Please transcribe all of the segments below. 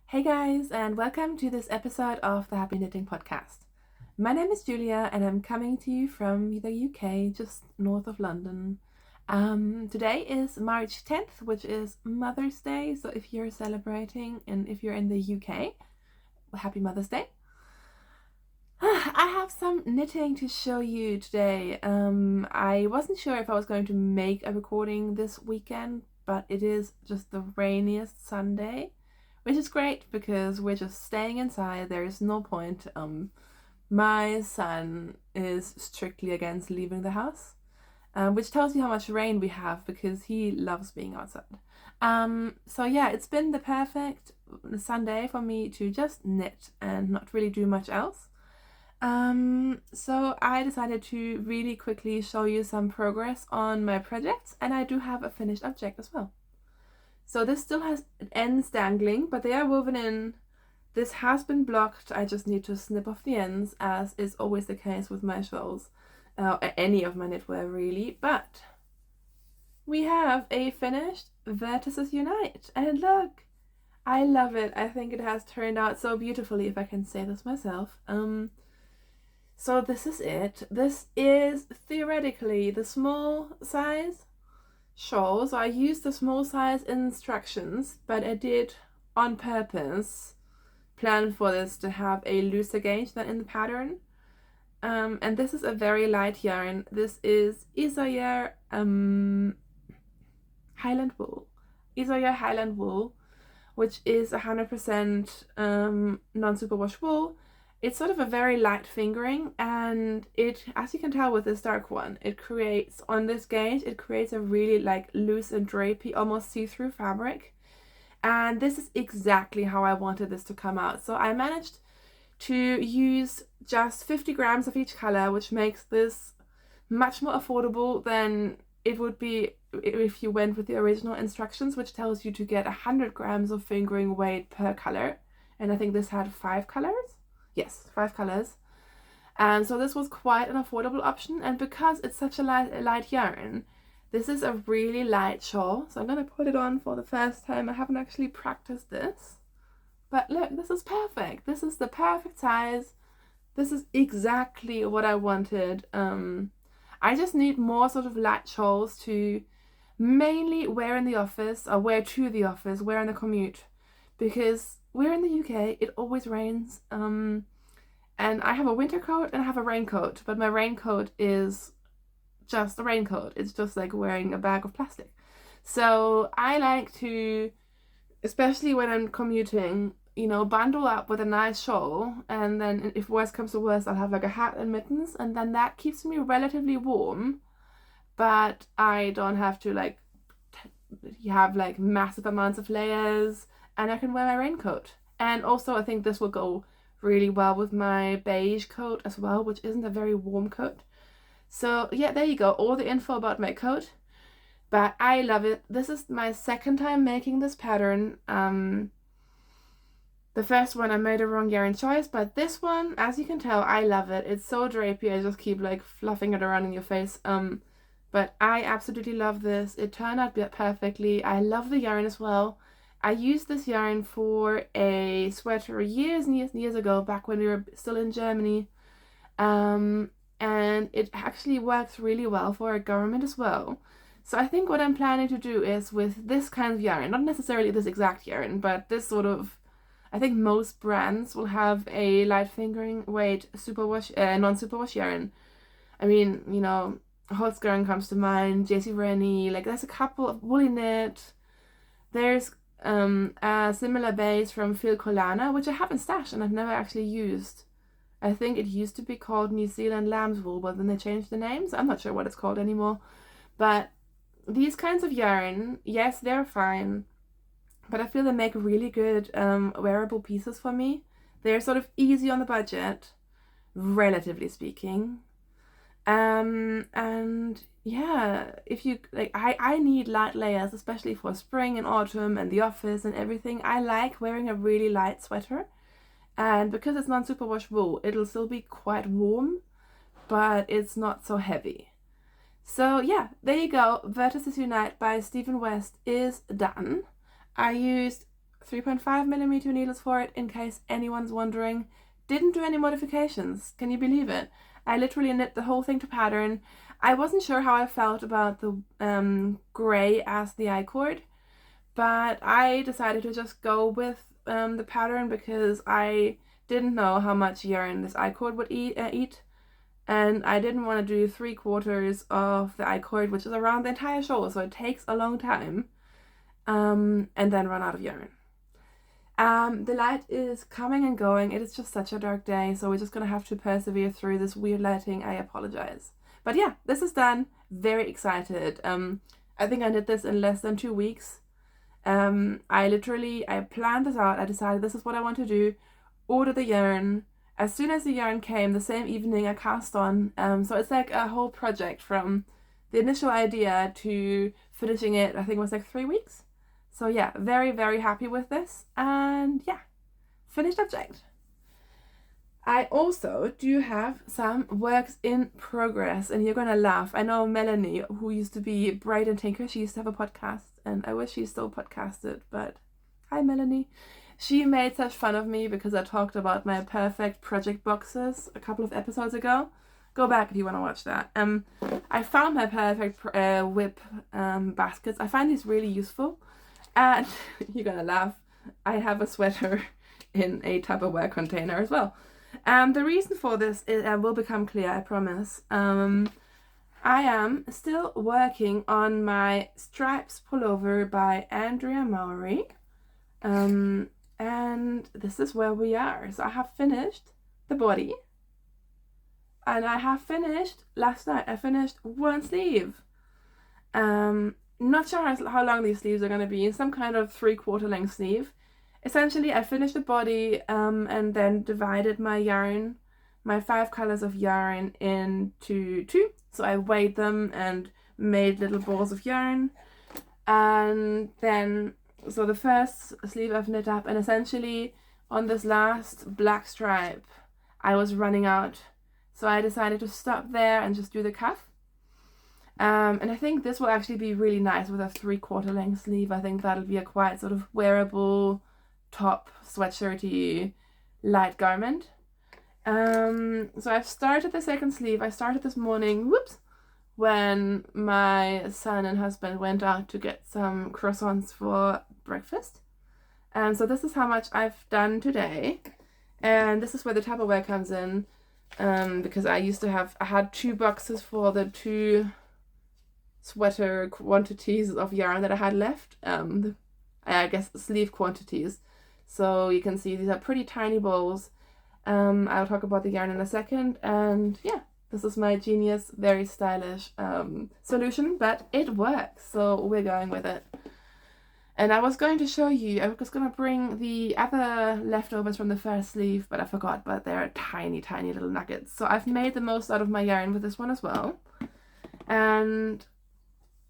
Hey guys, and welcome to this episode of the Happy Knitting Podcast. My name is Julia, and I'm coming to you from the UK, just north of London. Today is March 10th, which is Mother's Day. So if you're celebrating and if you're in the UK, happy Mother's Day. I have some knitting to show you today. I wasn't sure if I was going to make a recording this weekend, but it is just the rainiest Sunday, which is great because we're just staying inside. There is no point. My son is strictly against leaving the house, which tells you how much rain we have because he loves being outside. So yeah, it's been the perfect Sunday for me to just knit and not really do much else. So I decided to really quickly show you some progress on my projects, and I do have a finished object as well. So this still has ends dangling, but they are woven in. This has been blocked. I just need to snip off the ends, as is always the case with my shawls, any of my knitwear really. But we have a finished Vertices Unite, and look, I love it. I think it has turned out so beautifully, if I can say this myself. So this is it. This is theoretically the small size shawl. So I used the small size instructions, but I did on purpose plan for this to have a looser gauge than in the pattern. And this is a very light yarn. This is Isaiah Highland Wool. Isaiah Highland Wool, which is 100% non-superwash wool. It's sort of a very light fingering, and it, as you can tell with this dark one, it creates, on this gauge, it creates a really like loose and drapey, almost see-through fabric. And this is exactly how I wanted this to come out. So I managed to use just 50 grams of each color, which makes this much more affordable than it would be if you went with the original instructions, which tells you to get 100 grams of fingering weight per color. And I think this had 5 colors. Yes, 5 colors. And so this was quite an affordable option. And because it's such a light yarn, this is a really light shawl. So I'm going to put it on for the first time. I haven't actually practiced this. But look, this is perfect. This is the perfect size. This is exactly what I wanted. I just need more sort of light shawls to mainly wear in the office, or wear to the office, wear on the commute. Because we're in the UK, it always rains. And I have a winter coat and I have a raincoat, but my raincoat is just a raincoat. It's just like wearing a bag of plastic. So I like to, especially when I'm commuting, bundle up with a nice shawl, and then if worst comes to worst, I'll have like a hat and mittens, and then that keeps me relatively warm, but I don't have to like have like massive amounts of layers, and I can wear my raincoat. And also I think this will go really well with my beige coat as well, which isn't a very warm coat. So yeah, there you go, all the info about my coat. But I love it. This is my second time making this pattern. The first one I made a wrong yarn choice, but this one, as you can tell, I love it. It's so drapey, I just keep like fluffing it around in your face. But I absolutely love this. It turned out perfectly. I love the yarn as well. I used this yarn for a sweater years and years and years ago, back when we were still in Germany. And it actually works really well for a garment as well. So I think what I'm planning to do is with this kind of yarn, not necessarily this exact yarn, but this sort of, I think most brands will have a light fingering weight superwash, non-superwash yarn. I mean, Holzgarn comes to mind, JC Rennie, like there's a couple of Woolly Knit. There's a similar base from Phil Colana, which I haven't stashed and I've never actually used. I think it used to be called New Zealand Lamb's Wool, but then they changed the names. I'm not sure what it's called anymore. But these kinds of yarn, yes, they're fine, but I feel they make really good wearable pieces for me. They're sort of easy on the budget, relatively speaking. And yeah, if you like, I need light layers, especially for spring and autumn and the office and everything. I like wearing a really light sweater, and because it's non-superwash wool, it'll still be quite warm, but it's not so heavy. So yeah, there you go. Vertices Unite by Stephen West is done. I used 3.5mm needles for it, in case anyone's wondering. Didn't do any modifications. Can you believe it? I literally knit the whole thing to pattern. I wasn't sure how I felt about the grey as the I-cord, but I decided to just go with the pattern because I didn't know how much yarn this I-cord would eat. And I didn't want to do 3/4 of the I-cord, which is around the entire show, so it takes a long time, and then run out of yarn. The light is coming and going. It is just such a dark day, so we're just gonna have to persevere through this weird lighting. I apologize. But yeah, this is done. Very excited. I think I did this in less than 2 weeks. I planned this out. I decided this is what I want to do. Order the yarn. As soon as the yarn came, the same evening I cast on. So it's like a whole project from the initial idea to finishing it. I think it was like 3 weeks. So yeah, very, very happy with this. And yeah, finished object. I also do have some works in progress, and you're gonna laugh. I know Melanie, who used to be Bright and Tinker, she used to have a podcast, and I wish she still podcasted, but hi Melanie. She made such fun of me because I talked about my perfect project boxes a couple of episodes ago. Go back if you want to watch that. I found my perfect whip baskets. I find these really useful, and you're gonna laugh. I have a sweater in a Tupperware container as well. The reason for this will become clear, I promise. I am still working on my stripes pullover by Andrea Mowry. And this is where we are. So I have finished the body, and I have finished last night. I finished one sleeve. Not sure how long these sleeves are going to be. Some kind of 3/4 length sleeve. Essentially, I finished the body and then divided my yarn, my 5 colors of yarn, into 2. So I weighed them and made little balls of yarn, and then so the first sleeve I've knit up, and essentially on this last black stripe I was running out, so I decided to stop there and just do the cuff. And I think this will actually be really nice with a 3/4 length sleeve. I think that'll be a quite sort of wearable top sweatshirty light garment. So I've started the second sleeve. I started this morning, when my son and husband went out to get some croissants for breakfast. So this is how much I've done today, and this is where the Tupperware comes in, because I had 2 boxes for the 2 sweater quantities of yarn that I had left, I guess sleeve quantities. So you can see these are pretty tiny bowls. I'll talk about the yarn in a second, and yeah, this is my genius, very stylish solution, but it works, so we're going with it. And I was going to show you, I was going to bring the other leftovers from the first sleeve, but I forgot, but they're tiny, tiny little nuggets. So I've made the most out of my yarn with this one as well. And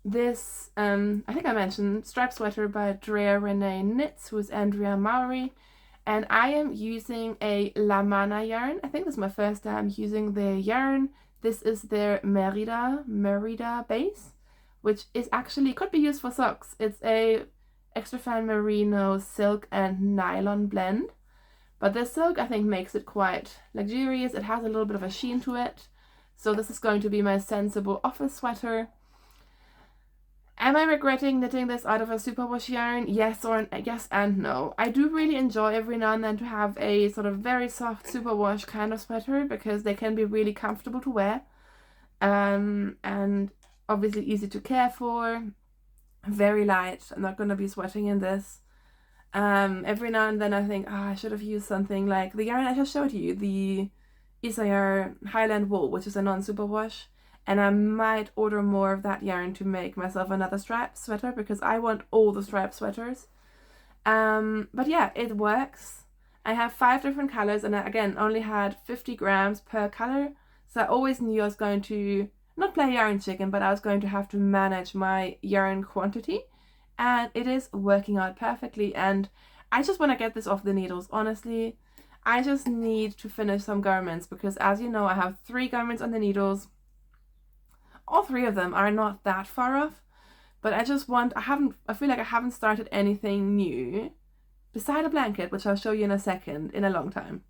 this, I think I mentioned, Striped Sweater by Drea Renee Knits, who is Andrea Mowry. And I am using a La Mana yarn. I think this is my first time using their yarn. This is their Merida base, which is actually, could be used for socks. It's a extra fine merino silk and nylon blend. But the silk, I think, makes it quite luxurious. It has a little bit of a sheen to it. So this is going to be my sensible office sweater. Am I regretting knitting this out of a superwash yarn? Yes and no. I do really enjoy every now and then to have a sort of very soft superwash kind of sweater, because they can be really comfortable to wear, and obviously easy to care for, very light. I'm not going to be sweating in this. Every now and then I think, I should have used something like the yarn I just showed you, the Isayar Highland wool, which is a non-superwash. And I might order more of that yarn to make myself another striped sweater, because I want all the striped sweaters. But yeah, it works. I have 5 different colors, and I, again, only had 50 grams per color. So I always knew I was going to, not play yarn chicken, but I was going to have to manage my yarn quantity. And it is working out perfectly. And I just want to get this off the needles, honestly. I just need to finish some garments, because as you know, I have 3 garments on the needles. All 3 of them are not that far off, but I just want, I feel like I haven't started anything new beside a blanket, which I'll show you in a second, in a long time.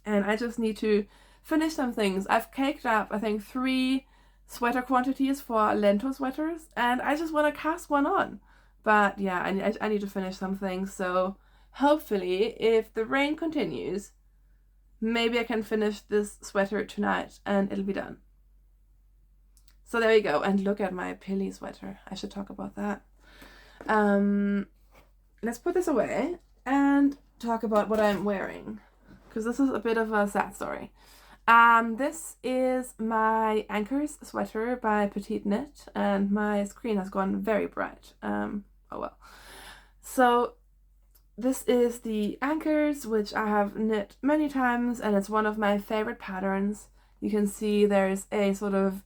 And I just need to finish some things. I've caked up, I think, 3 sweater quantities for lentil sweaters, and I just want to cast one on. But yeah, I need to finish some things, so hopefully, if the rain continues, maybe I can finish this sweater tonight and it'll be done. So there we go. And look at my pilly sweater. I should talk about that. Let's put this away and talk about what I'm wearing, because this is a bit of a sad story. This is my Anchors sweater by Petite Knit, and my screen has gone very bright. Oh well. So this is the Anchors, which I have knit many times, and it's one of my favorite patterns. You can see there's a sort of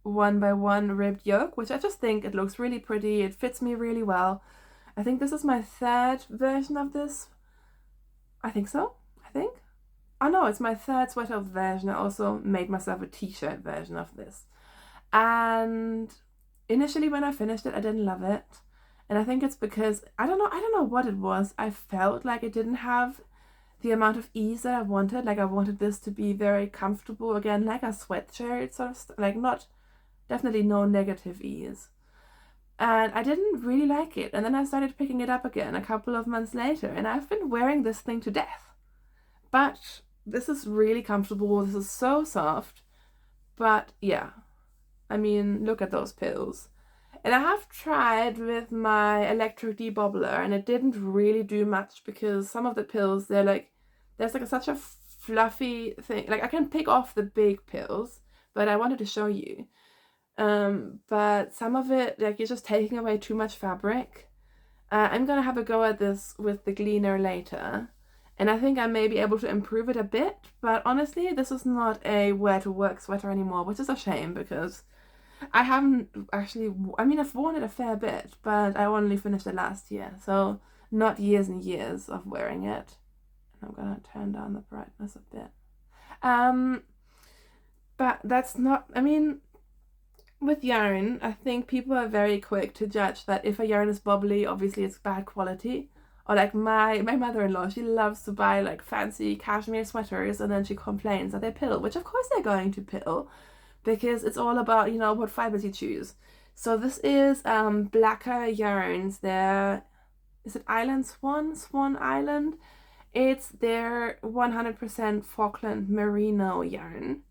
1x1 ribbed yoke, which I just think it looks really pretty. It fits me really well. I think this is my 3rd version of this. I think so. Oh no, it's my 3rd sweater version. I also made myself a t-shirt version of this. And initially when I finished it, I didn't love it. And I think it's because, I don't know what it was. I felt like it didn't have the amount of ease that I wanted. Like I wanted this to be very comfortable, again, like a sweatshirt sort of, like definitely no negative ease. And I didn't really like it. And then I started picking it up again a couple of months later, and I've been wearing this thing to death. But this is really comfortable. This is so soft. But yeah, I mean, look at those pills. And I have tried with my electric debobbler, and it didn't really do much, because some of the pills, they're like, there's like such a fluffy thing. Like I can pick off the big pills, but I wanted to show you. But some of it, like, you're just taking away too much fabric. I'm gonna have a go at this with the gleaner later, and I think I may be able to improve it a bit, but honestly, this is not a wear-to-work sweater anymore, which is a shame, because I haven't actually, I mean, I've worn it a fair bit, but I only finished it last year, so not years and years of wearing it. And I'm gonna turn down the brightness a bit. But that's not, I mean, with yarn, I think people are very quick to judge that if a yarn is bobbly, obviously it's bad quality. Or like my mother-in-law, she loves to buy like fancy cashmere sweaters, and then she complains that they pill, which of course they're going to pill, because it's all about, you know, what fibers you choose. So this is blacker yarns. Is it Island Swan Island? It's their 100% Falkland Merino yarn.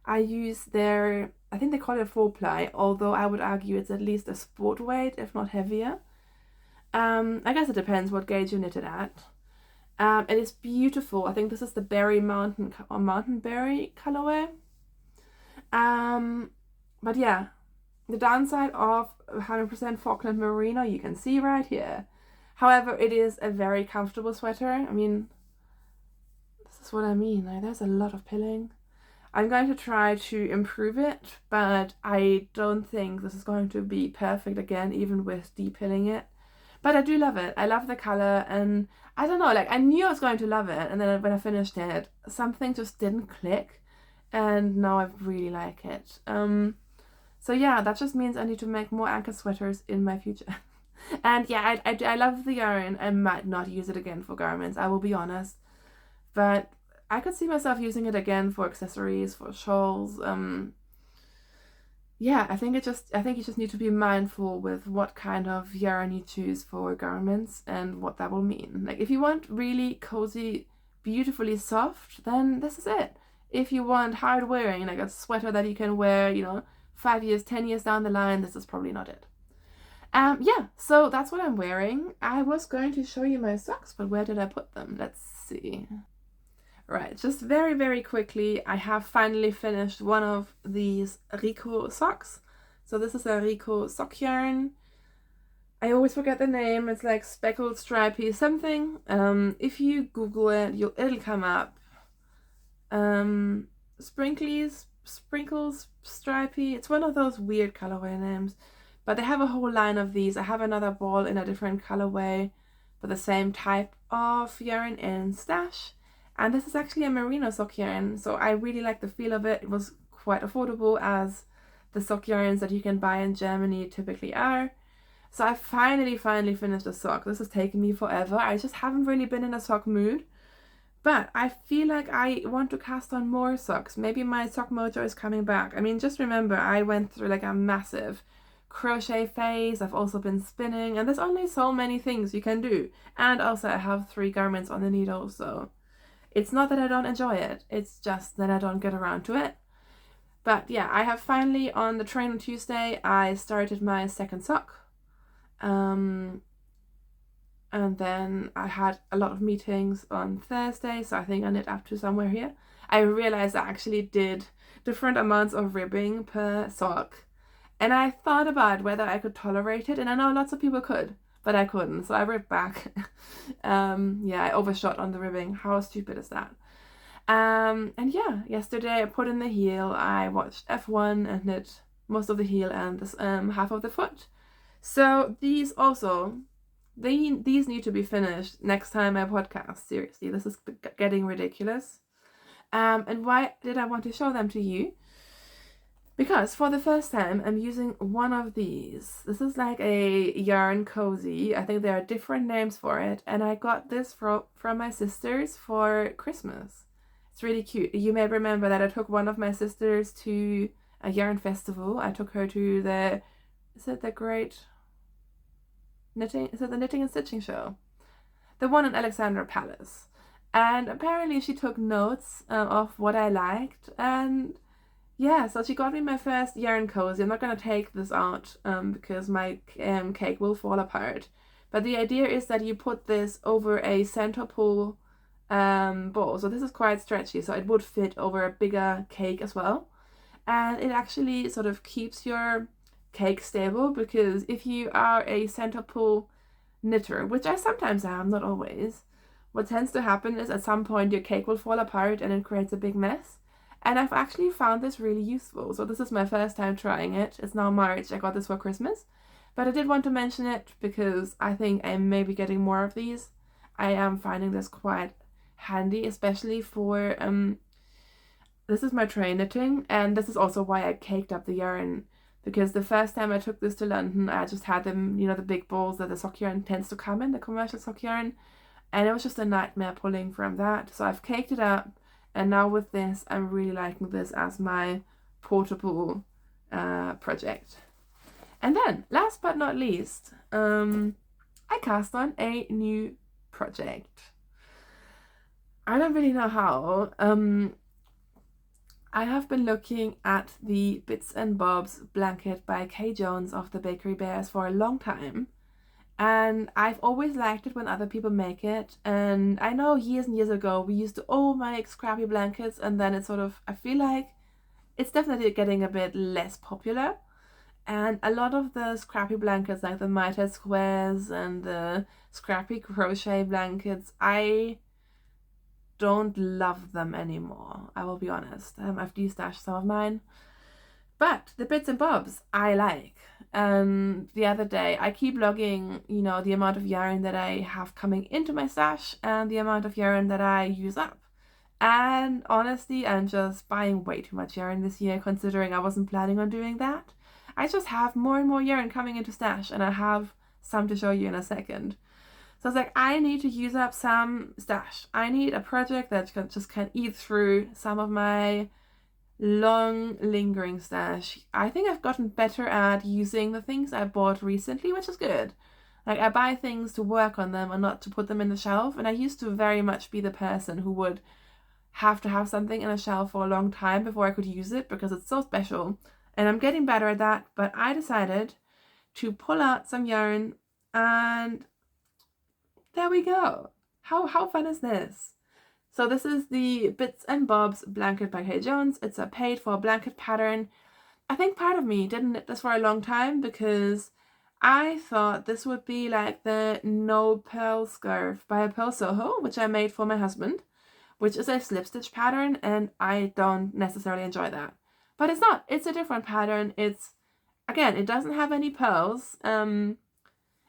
I use their, I think they call it 4-ply, although I would argue it's at least a sport weight, if not heavier. I guess it depends what gauge you knit it at. And it's beautiful. I think this is the Berry Mountain or Mountain Berry colorway. But yeah, the downside of 100% Falkland Merino you can see right here. However, it is a very comfortable sweater. I mean, this is what I mean. Like, there's a lot of pilling. I'm going to try to improve it, but I don't think this is going to be perfect again, even with depilling it. But I do love it. I love the color, and I don't know, like, I knew I was going to love it, and then when I finished it, something just didn't click, and now I really like it. So yeah, that just means I need to make more anchor sweaters in my future. And yeah, I love the yarn. I might not use it again for garments, I will be honest, but I could see myself using it again for accessories, for shawls. Yeah, I think you just need to be mindful with what kind of yarn you choose for garments and what that will mean. Like, if you want really cozy, beautifully soft, then this is it. If you want hard wearing, like a sweater that you can wear, you know, 5 years, 10 years down the line, this is probably not it. Yeah, so that's what I'm wearing. I was going to show you my socks, but where did I put them? Let's see. Right, just very, very quickly, I have finally finished one of these Rico socks. So this is a Rico sock yarn. I always forget the name. It's like speckled, stripy something. If you Google it, it'll come up. Sprinkles, stripy. It's one of those weird colorway names. But they have a whole line of these. I have another ball in a different colorway, but the same type of yarn in stash. And this is actually a merino sock yarn, so I really like the feel of it. It was quite affordable, as the sock yarns that you can buy in Germany typically are. So I finally finished a sock. This has taken me forever. I just haven't really been in a sock mood. But I feel like I want to cast on more socks. Maybe my sock mojo is coming back. I mean, just remember, I went through like a massive crochet phase. I've also been spinning, and there's only so many things you can do. And also I have 3 garments on the needle, so it's not that I don't enjoy it. It's just that I don't get around to it. But yeah, I have finally, on the train on Tuesday, I started my second sock. And then I had a lot of meetings on Thursday, so I think I knit up to somewhere here. I realized I actually did different amounts of ribbing per sock. And I thought about whether I could tolerate it, and I know lots of people could, but I couldn't, so I ripped back. Yeah, I overshot on the ribbing. How stupid is that? And yeah, yesterday I put in the heel. I watched F1 and knit most of the heel and this half of the foot. So these also, these need to be finished next time I podcast. Seriously, this is getting ridiculous. And why did I want to show them to you? Because for the first time, I'm using one of these. This is like a yarn cozy. I think there are different names for it. And I got this from my sisters for Christmas. It's really cute. You may remember that I took one of my sisters to a yarn festival. I took her to the Knitting and Stitching show? The one in Alexandra Palace. And apparently she took notes of what I liked, and yeah, so she got me my first yarn cozy. I'm not going to take this out because my cake will fall apart. But the idea is that you put this over a center pull ball. So this is quite stretchy, so it would fit over a bigger cake as well. And it actually sort of keeps your cake stable, because if you are a center pull knitter, which I sometimes am, not always, what tends to happen is at some point your cake will fall apart and it creates a big mess. And I've actually found this really useful. So this is my first time trying it. It's now March. I got this for Christmas. But I did want to mention it because I think I may be getting more of these. I am finding this quite handy, especially for this is my train knitting, and this is also why I caked up the yarn, because the first time I took this to London, I just had them, the big balls that the sock yarn tends to come in, the commercial sock yarn, and it was just a nightmare pulling from that. So I've caked it up, and now with this, I'm really liking this as my portable project. And then, last but not least, I cast on a new project. I don't really know how. I have been looking at the Bits and Bobs blanket by Kay Jones of the Bakery Bears for a long time. And I've always liked it when other people make it. And I know years and years ago we used to all make Scrappy blankets, and then it's sort of, I feel like it's definitely getting a bit less popular. And a lot of the Scrappy blankets, like the Mitre Squares and the Scrappy crochet blankets, I don't love them anymore, I will be honest. I've destashed some of mine. But the Bits and Bobs I like. And the other day I keep logging, the amount of yarn that I have coming into my stash and the amount of yarn that I use up. And honestly, I'm just buying way too much yarn this year, considering I wasn't planning on doing that. I just have more and more yarn coming into stash, and I have some to show you in a second. So I was like, I need to use up some stash. I need a project that can eat through some of my long lingering stash. I think I've gotten better at using the things I bought recently, which is good. Like, I buy things to work on them and not to put them in the shelf. And I used to very much be the person who would have to have something in a shelf for a long time before I could use it because it's so special. And I'm getting better at that. But I decided to pull out some yarn, and there we go. How fun is this? So this is the Bits and Bobs blanket by Kay Jones. It's a paid for blanket pattern. I think part of me didn't knit this for a long time because I thought this would be like the No Pearl Scarf by Pearl Soho, which I made for my husband, which is a slip stitch pattern, and I don't necessarily enjoy that. But it's not. It's a different pattern. Again, it doesn't have any pearls.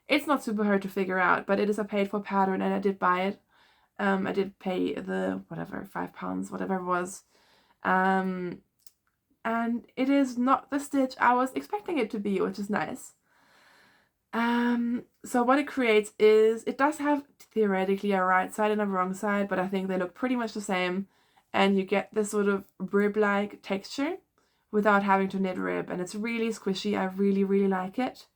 It's not super hard to figure out, but it is a paid for pattern, and I did buy it. I did pay the £5, whatever it was. And it is not the stitch I was expecting it to be, which is nice. So what it creates is, it does have theoretically a right side and a wrong side, but I think they look pretty much the same. And you get this sort of rib-like texture without having to knit rib. And it's really squishy. I really, really like it.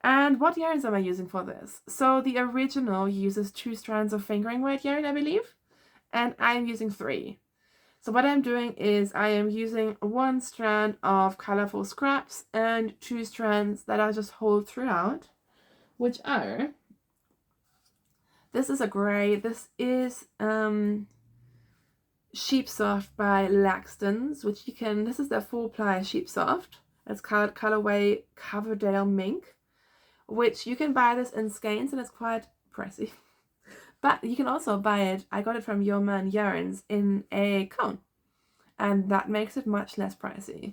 And what yarns am I using for this? So the original uses 2 strands of fingering weight yarn, I believe. And I'm using 3. So what I'm doing is I am using 1 strand of colorful scraps and 2 strands that I just hold throughout, which are, this is a gray, this is Sheep Soft by Laxton's, which you can, this is their 4-ply Sheep Soft. It's called colorway Coverdale Mink, which you can buy this in skeins and it's quite pricey. But you can also buy it, I got it from Yeoman Yarns, in a cone. And that makes it much less pricey.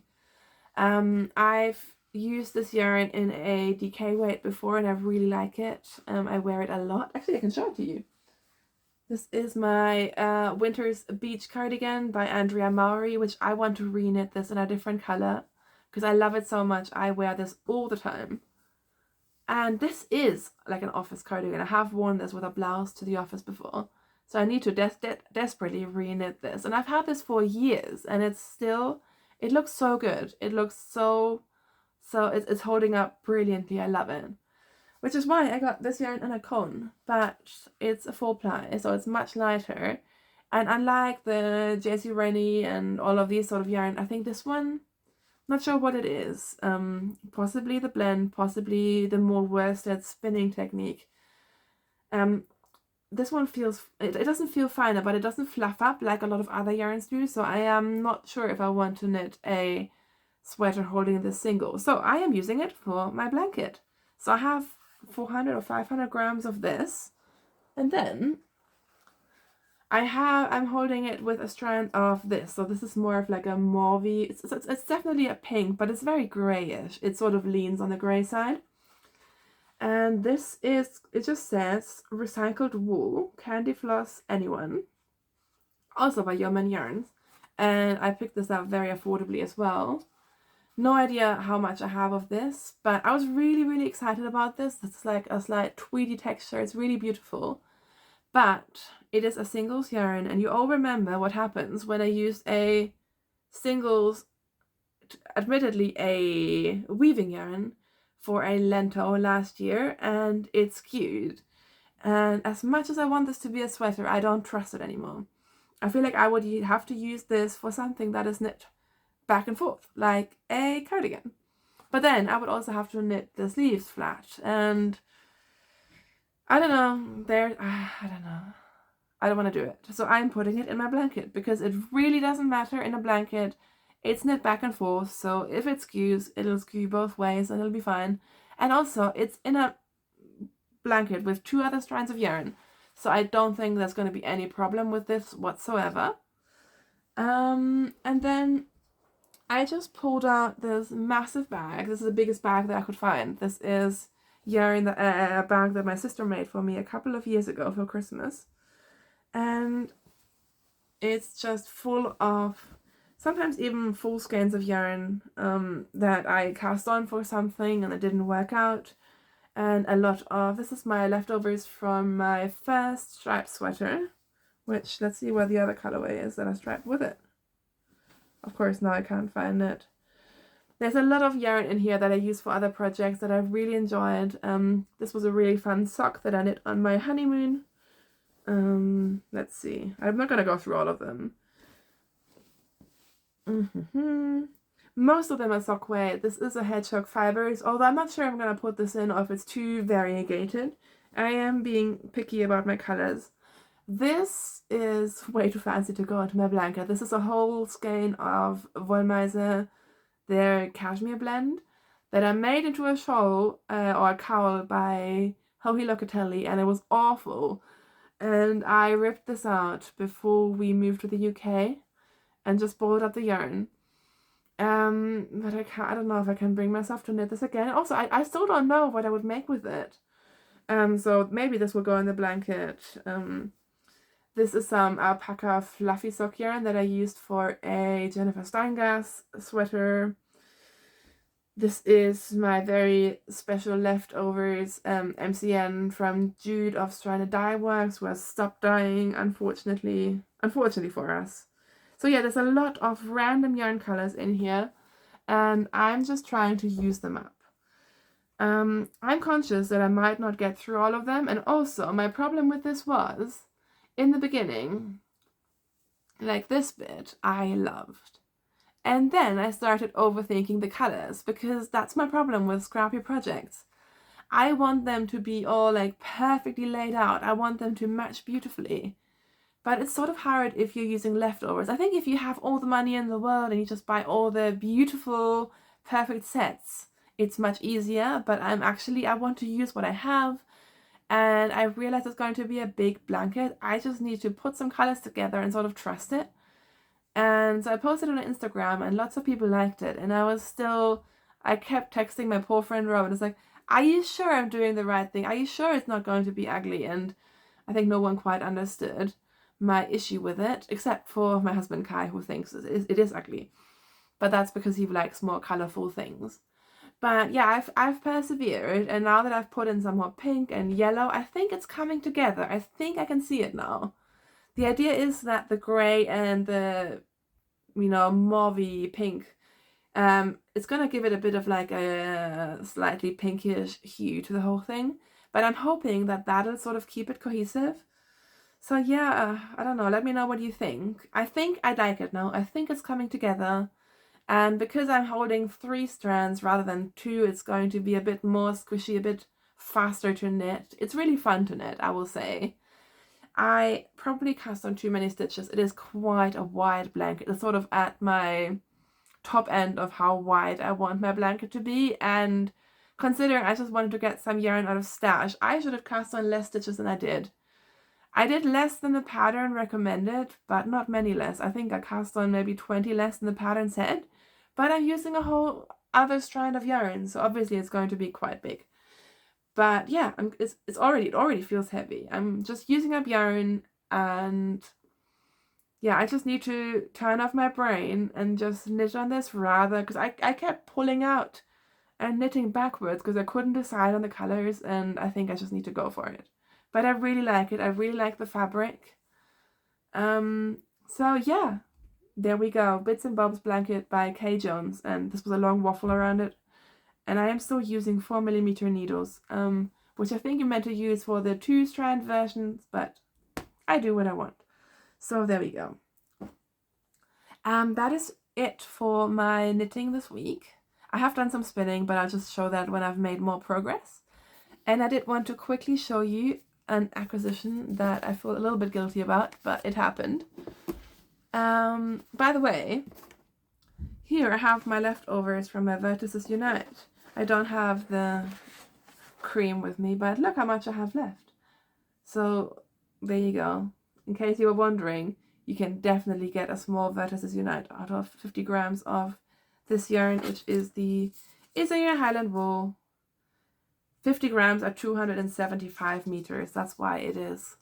I've used this yarn in a DK weight before and I really like it. I wear it a lot. Actually, I can show it to you. This is my Winter's Beach cardigan by Andrea Mowry, which I want to reknit this in a different color because I love it so much. I wear this all the time. And this is like an office cardigan. I have worn this with a blouse to the office before. So I need to desperately reknit this. And I've had this for years and it's still, it looks so good. It looks so it's holding up brilliantly. I love it. Which is why I got this yarn in a cone. But it's a 4-ply, so it's much lighter. And unlike the JC Rennie and all of these sort of yarn, I think this one, not sure what it is. Possibly the blend, possibly the more worsted spinning technique. This one feels, it doesn't feel finer, but it doesn't fluff up like a lot of other yarns do. So I am not sure if I want to knit a sweater holding this single. So I am using it for my blanket. So I have 400 or 500 grams of this. And then I'm holding it with a strand of this. So this is more of like a mauvey. It's definitely a pink, but it's very grayish. It sort of leans on the gray side. And this is, it just says recycled wool, candy floss, anyone. Also by Yeoman Yarns. And I picked this up very affordably as well. No idea how much I have of this, but I was really, really excited about this. It's like a slight tweedy texture. It's really beautiful. But it is a singles yarn, and you all remember what happens when I used a singles, admittedly a weaving yarn, for a lento last year, and it skewed. And as much as I want this to be a sweater, I don't trust it anymore. I feel like I would have to use this for something that is knit back and forth, like a cardigan. But then I would also have to knit the sleeves flat, and I don't know, I don't know. I don't want to do it. So I'm putting it in my blanket because it really doesn't matter in a blanket. It's knit back and forth, so if it skews, it'll skew both ways and it'll be fine. And also, it's in a blanket with 2 other strands of yarn, so I don't think there's going to be any problem with this whatsoever. And then I just pulled out this massive bag. This is the biggest bag that I could find. This is yarn, that a bag that my sister made for me a couple of years ago for Christmas. And it's just full of, sometimes even full skeins of yarn that I cast on for something and it didn't work out. And a lot of, this is my leftovers from my first striped sweater, which, let's see where the other colorway is that I striped with it. Of course, now I can't find it. There's a lot of yarn in here that I use for other projects that I've really enjoyed. This was a really fun sock that I knit on my honeymoon. Let's see. I'm not going to go through all of them. Most of them are sock weight. This is a hedgehog fibers, although I'm not sure I'm going to put this in or if it's too variegated. I am being picky about my colors. This is way too fancy to go into my blanket. This is a whole skein of Wollmeise, their cashmere blend, that I made into a shawl or a cowl by Hohi Locatelli, and it was awful. And I ripped this out before we moved to the UK and just bought up the yarn. But I don't know if I can bring myself to knit this again. Also, I still don't know what I would make with it. So maybe this will go in the blanket. This is some alpaca fluffy sock yarn that I used for a Jennifer Steingas sweater. This is my very special leftovers MCN from Jude of Stranded Dye Works, who has stopped dyeing, unfortunately for us. So yeah, there's a lot of random yarn colors in here, and I'm just trying to use them up. I'm conscious that I might not get through all of them, and also my problem with this was, in the beginning, like this bit, I loved. And then I started overthinking the colors, because that's my problem with Scrappy projects. I want them to be all like perfectly laid out. I want them to match beautifully. But it's sort of hard if you're using leftovers. I think if you have all the money in the world and you just buy all the beautiful, perfect sets, it's much easier. But I want to use what I have. And I realize it's going to be a big blanket. I just need to put some colors together and sort of trust it. And so I posted on Instagram and lots of people liked it. And I kept texting my poor friend Robin. It's like, are you sure I'm doing the right thing? Are you sure it's not going to be ugly? And I think no one quite understood my issue with it, except for my husband Kai, who thinks it is ugly. But that's because he likes more colorful things. But yeah, I've persevered, and now that I've put in some more pink and yellow, I think it's coming together. I think I can see it now. The idea is that the gray and the, mauvey pink, it's gonna give it a bit of like a slightly pinkish hue to the whole thing. But I'm hoping that that'll sort of keep it cohesive. So yeah, I don't know. Let me know what you think. I think I like it now. I think it's coming together. And because I'm holding 3 strands rather than 2, it's going to be a bit more squishy, a bit faster to knit. It's really fun to knit, I will say. I probably cast on too many stitches. It is quite a wide blanket. It's sort of at my top end of how wide I want my blanket to be. And considering I just wanted to get some yarn out of stash, I should have cast on less stitches than I did. I did less than the pattern recommended, but not many less. I think I cast on maybe 20 less than the pattern said, but I'm using a whole other strand of yarn, so obviously it's going to be quite big. But yeah, it already feels heavy. I'm just using up yarn, and yeah, I just need to turn off my brain and just knit on this rather, because I kept pulling out and knitting backwards because I couldn't decide on the colors, and I think I just need to go for it. But I really like it. I really like the fabric. So yeah, there we go. Bits and Bobs blanket by Kay Jones, and this was a long waffle around it. And I am still using 4mm needles, which I think you're meant to use for the 2-strand versions, but I do what I want. So there we go. That is it for my knitting this week. I have done some spinning, but I'll just show that when I've made more progress. And I did want to quickly show you an acquisition that I feel a little bit guilty about, but it happened. By the way, here I have my leftovers from my Vertices Unite. I don't have the cream with me, but look how much I have left. So there you go. In case you were wondering, you can definitely get a small Vertices Unite out of 50 grams of this yarn, which is the Isaiah Highland Wool. 50 grams are 275 meters. That's why it is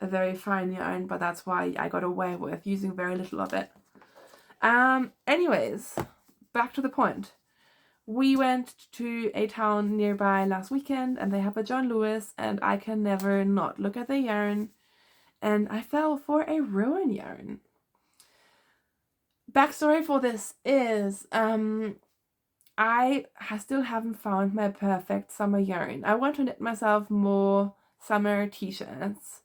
a very fine yarn, but that's why I got away with using very little of it. Anyways, back to the point. We went to a town nearby last weekend, and they have a John Lewis, and I can never not look at the yarn, and I fell for a Rowan yarn. Backstory for this is, I still haven't found my perfect summer yarn. I want to knit myself more summer t-shirts.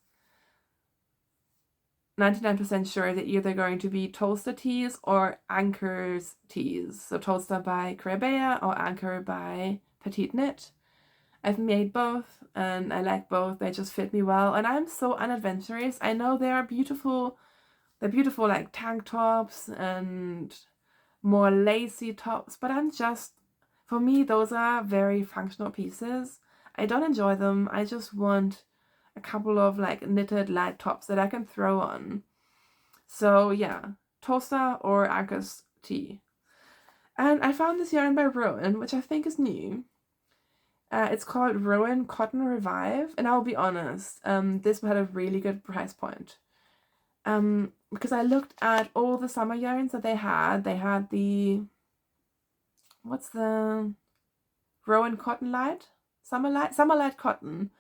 99% sure they're either going to be Toaster tees or Anchor's tees. So Toaster by Crabea or Anchor by Petite Knit. I've made both and I like both. They just fit me well. And I'm so unadventurous. I know they are beautiful. They're beautiful like tank tops and more lacy tops. But for me, those are very functional pieces. I don't enjoy them. I just want a couple of like knitted light tops that I can throw on. So yeah, Toaster or Anchor's tee. And I found this yarn by Rowan, which I think is new. It's called Rowan Cotton Revive, and I'll be honest, this had a really good price point. Because I looked at all the summer yarns that they had. They had the what's the Rowan Cotton Light? Summerlight Cotton,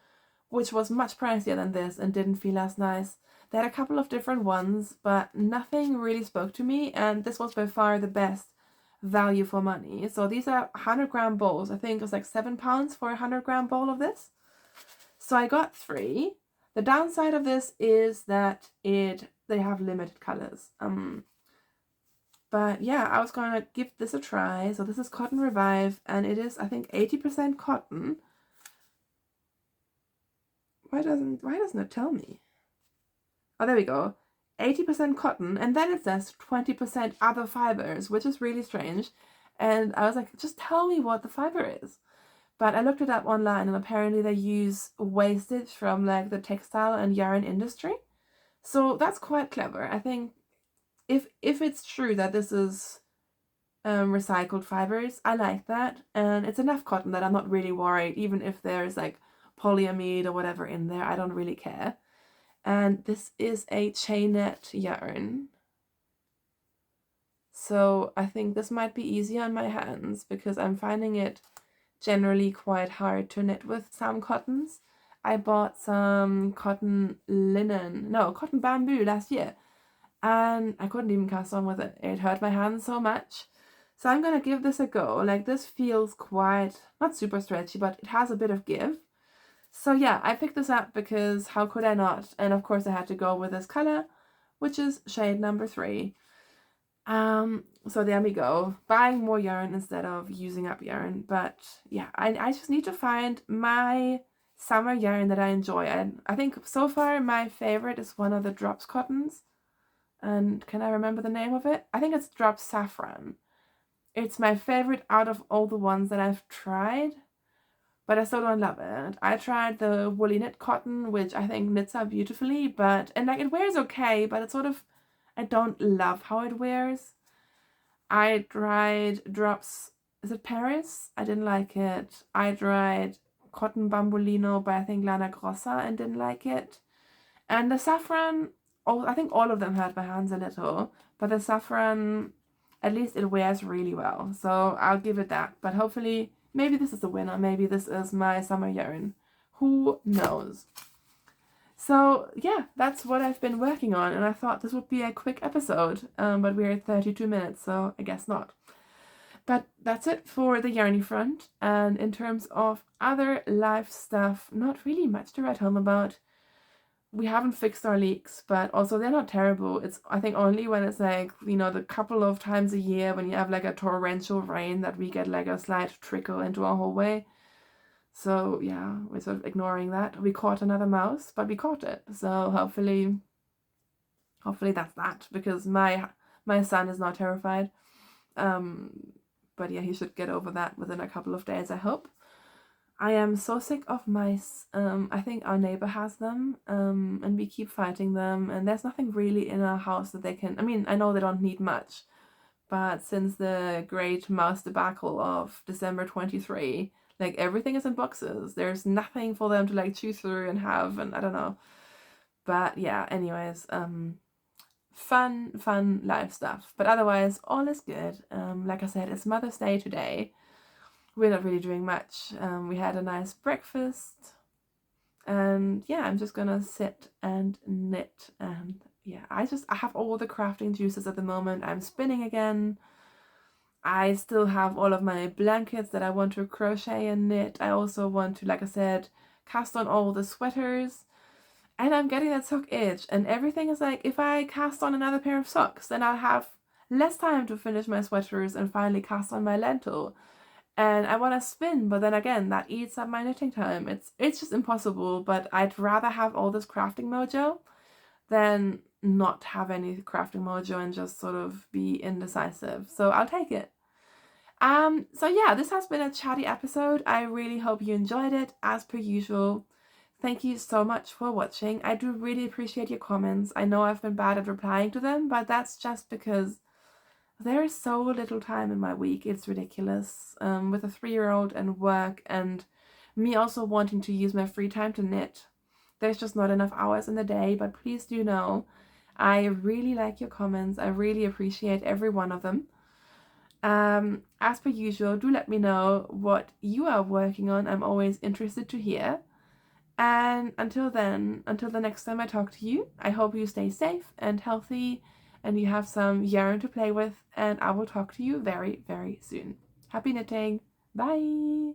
which was much pricier than this and didn't feel as nice. They had a couple of different ones, but nothing really spoke to me, and this was by far the best value for money. So these are 100-gram bowls. I think it was like £7 for a 100-gram bowl of this. So I got 3. The downside of this is that they have limited colors. But yeah, I was gonna give this a try. So this is Cotton Revive, and it is, I think, 80% cotton. Why doesn't it tell me? Oh, there we go. 80% cotton, and then it says 20% other fibers, which is really strange. And I was like, just tell me what the fiber is. But I looked it up online, and apparently they use wastage from like the textile and yarn industry. So that's quite clever. I think if it's true that this is recycled fibers, I like that. And it's enough cotton that I'm not really worried, even if there's like polyamide or whatever in there. I don't really care. And this is a chainette yarn. So I think this might be easier on my hands because I'm finding it generally quite hard to knit with some cottons. I bought some cotton bamboo last year, and I couldn't even cast on with it. It hurt my hands so much. So I'm gonna give this a go. Like, this feels quite, not super stretchy, but it has a bit of give. So yeah, I picked this up because how could I not? And of course I had to go with this color, which is shade number 3. So there we go. Buying more yarn instead of using up yarn. But yeah, I just need to find my summer yarn that I enjoy. And I think so far my favorite is one of the Drops cottons. And can I remember the name of it? I think it's Drops Saffron. It's my favorite out of all the ones that I've tried, but I still don't love it. I tried the woolly knit cotton, which I think knits up beautifully, and like it wears okay, but it's sort of, I don't love how it wears. I tried Drops, is it Paris? I didn't like it. I tried Cotton Bambolino by I think Lana Grossa and didn't like it. And the saffron, I think all of them hurt my hands a little, but the saffron, at least it wears really well. So I'll give it that. But hopefully, maybe this is the winner. Maybe this is my summer yarn. Who knows? So yeah, that's what I've been working on, and I thought this would be a quick episode, but we're at 32 minutes, so I guess not. But that's it for the yarny front, and in terms of other life stuff, not really much to write home about. We haven't fixed our leaks, but also they're not terrible. It's, I think, only when it's like, you know, the couple of times a year when you have like a torrential rain that we get like a slight trickle into our hallway. So yeah, we're sort of ignoring that. We caught another mouse, but we caught it. So hopefully that's that, because my son is not terrified. But yeah, he should get over that within a couple of days, I hope. I am so sick of mice. I think our neighbor has them, and we keep fighting them, and there's nothing really in our house that they can, I mean, I know they don't need much, but since the great mouse debacle of December 23, like everything is in boxes. There's nothing for them to like chew through and have, and I don't know. But yeah, anyways, fun life stuff. But otherwise, all is good. Like I said, it's Mother's Day today. We're not really doing much. We had a nice breakfast, and yeah, I'm just gonna sit and knit. And yeah, I have all the crafting juices at the moment. I'm spinning again. I still have all of my blankets that I want to crochet and knit. I also want to, like I said, cast on all the sweaters. And I'm getting that sock itch. And everything is like, if I cast on another pair of socks, then I'll have less time to finish my sweaters and finally cast on my lentil. And I want to spin, but then again, that eats up my knitting time. It's just impossible, but I'd rather have all this crafting mojo than not have any crafting mojo and just sort of be indecisive. So I'll take it. So yeah, this has been a chatty episode. I really hope you enjoyed it, as per usual. Thank you so much for watching. I do really appreciate your comments. I know I've been bad at replying to them, but that's just because there is so little time in my week. It's ridiculous. With a 3-year-old and work, and me also wanting to use my free time to knit, there's just not enough hours in the day. But please do know, I really like your comments. I really appreciate every one of them. As per usual, do let me know what you are working on. I'm always interested to hear. And until then, until the next time I talk to you, I hope you stay safe and healthy and you have some yarn to play with, and I will talk to you very, very soon. Happy knitting! Bye!